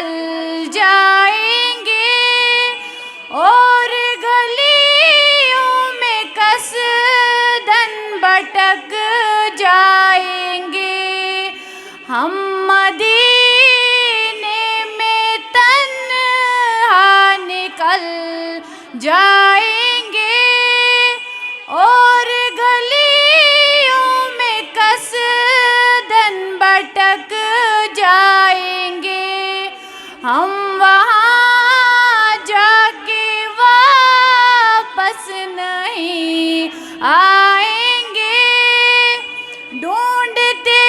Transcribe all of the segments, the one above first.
نکل جائیں گے اور گلیوں میں قصداً بھٹک جائیں گے. ہم مدینے میں تنہا نکل جائیں گے اور گلیوں میں قصداً بھٹک جائیں گے. ہم وہاں جا کے واپس نہیں آئیں گے. ڈھونڈتے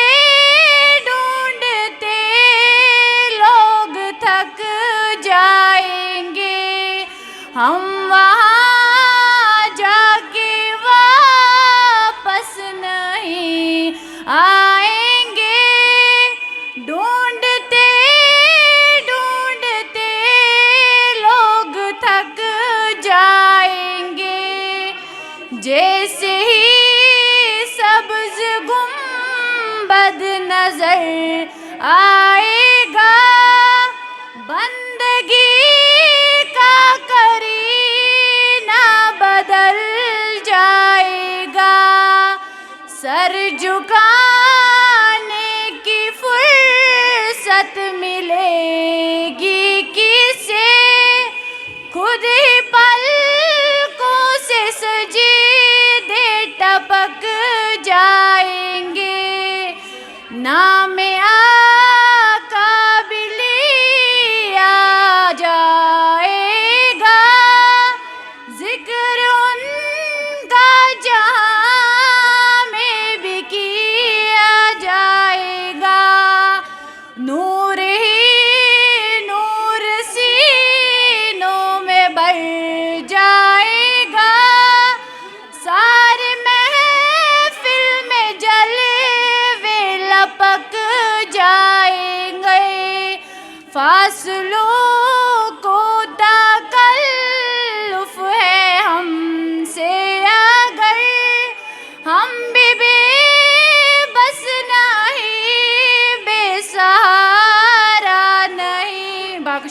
ڈھونڈتے لوگ تھک جائیں گے. ہم وہاں جا کے واپس نہیں آئیں گے. ڈھونڈتے ڈھونڈتے لوگ تھک جائیں گے. جیسے ہی سبز گنبد نظر آئے گا بندگی کا قرینہ بدل جائے گا. سر جھکانے کی فرصت ملے گی کسے خود ہی پلکوں سے سجدے ٹپک جائیں گے. نام آقا بھی لیا جائے گا ذکر ان کا جہاں میں بھی کیا جائے گا. نور ہی نور سینوں میں بھر جائے گا. سارے محفل میں جلوے لپک جائیں گے. فاصلوں